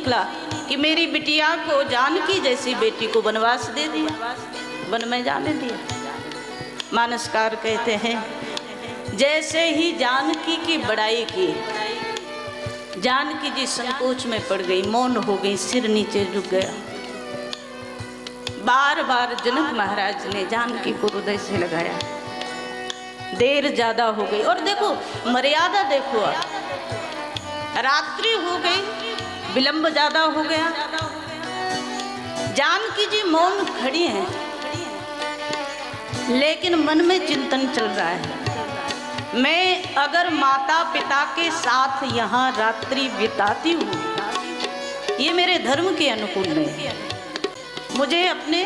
निकला कि मेरी बिटिया को जानकी जैसी बेटी को वनवास दे दिया, वन में जाने दिया। मानसकार कहते हैं जैसे ही जानकी की बड़ाई की, जानकी जी संकोच में पड़ गई, मौन हो गई, सिर नीचे झुक गया। बार बार जनक महाराज ने जानकी को हृदय से लगाया, देर ज्यादा हो गई। और देखो मर्यादा देखो, आप रात्रि हो गई, विलंब ज्यादा हो गया। जानकी जी मौन खड़ी हैं, लेकिन मन में चिंतन चल रहा है, मैं अगर माता पिता के साथ यहाँ रात्रि बिताती हूँ, ये मेरे धर्म के अनुकूल नहीं है। मुझे अपने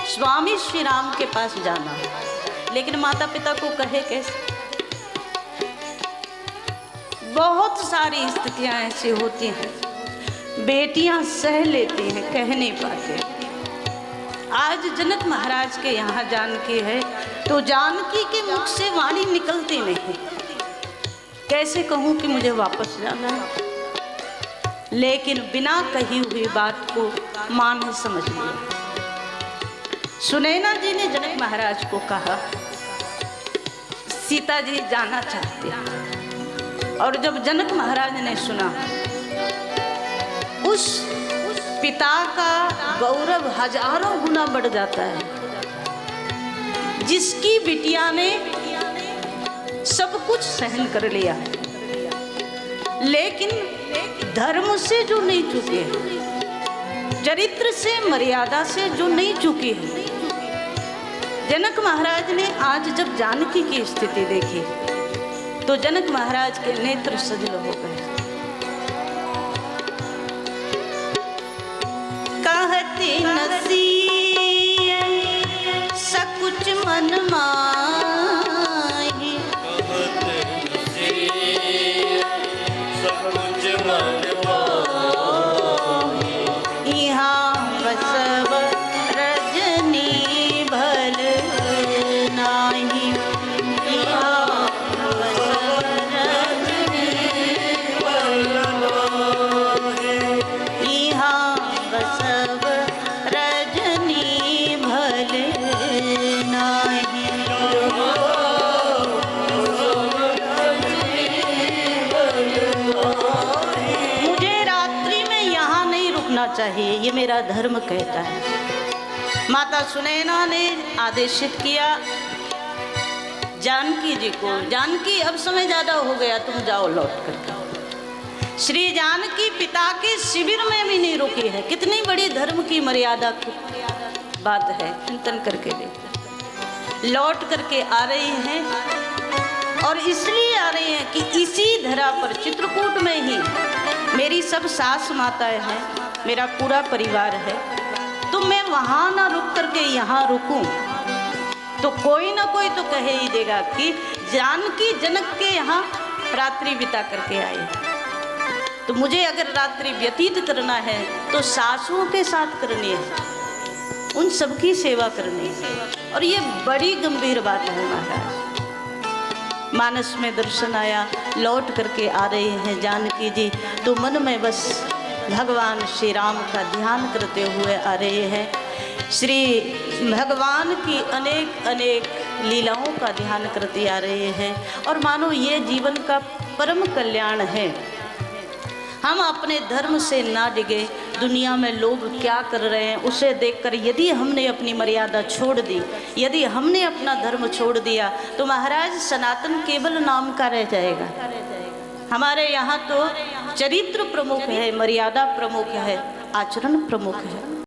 स्वामी श्री राम के पास जाना है, लेकिन माता पिता को कहे कैसे? बहुत सारी स्थितियां ऐसी होती हैं, बेटियां सह लेती हैं, कह नहीं पाते। आज जनक महाराज के यहाँ जानकी है, तो जानकी के मुख से वाणी निकलती नहीं, कैसे कहूँ कि मुझे वापस जाना है? लेकिन बिना कही हुई बात को मां ने समझ लिया। सुनैना जी ने जनक महाराज को कहा सीता जी जाना चाहती हैं, और जब जनक महाराज ने सुना, उस पिता का गौरव हजारों गुना बढ़ जाता है, जिसकी बिटिया ने सब कुछ सहन कर लिया, लेकिन धर्म से जो नहीं चुके हैं, चरित्र से मर्यादा से जो नहीं चुके हैं। जनक महाराज ने आज जब जानकी की स्थिति देखी, तो जनक महाराज के नेत्र सजल हो गए। कहते नसी सकुच मन माही, यहाँ बसव रजनी भल नाही, यहाँ बसव रजनी भल नाही, यहाँ बसव रजनी भल नाही। चाहिए, ये मेरा धर्म कहता है। माता सुनैना ने आदेशित किया जानकी जी को, जानकी अब समय ज्यादा हो गया, तुम जाओ लौट कर। श्री जानकी पिता के शिविर में भी नहीं रुकी है, कितनी बड़ी धर्म की मर्यादा की बात है, चिंतन करके देखो। लौट करके आ रही हैं, और इसलिए आ रही हैं कि इसी धरा पर चित्रकूट में ही मेरी सब सास माताएं हैं, मेरा पूरा परिवार है, तो मैं वहाँ ना रुक करके यहाँ रुकूं, तो कोई ना कोई तो कहे ही देगा कि जानकी जनक के यहाँ रात्रि बिता करके आई। तो मुझे अगर रात्रि व्यतीत करना है तो सासुओं के साथ करनी है, उन सबकी सेवा करनी है। और ये बड़ी गंभीर बात है महाराज। मानस में दर्शन आया, लौट करके आ रहे हैं जानकी जी, तो मन में बस भगवान श्री राम का ध्यान करते हुए आ रहे हैं। श्री भगवान की अनेक अनेक लीलाओं का ध्यान करते आ रहे हैं, और मानो ये जीवन का परम कल्याण है। हम अपने धर्म से ना डिगे, दुनिया में लोग क्या कर रहे हैं उसे देखकर यदि हमने अपनी मर्यादा छोड़ दी, यदि हमने अपना धर्म छोड़ दिया, तो महाराज सनातन केवल नाम का रह जाएगा। हमारे यहाँ तो चरित्र प्रमुख है, मर्यादा प्रमुख है, आचरण प्रमुख है।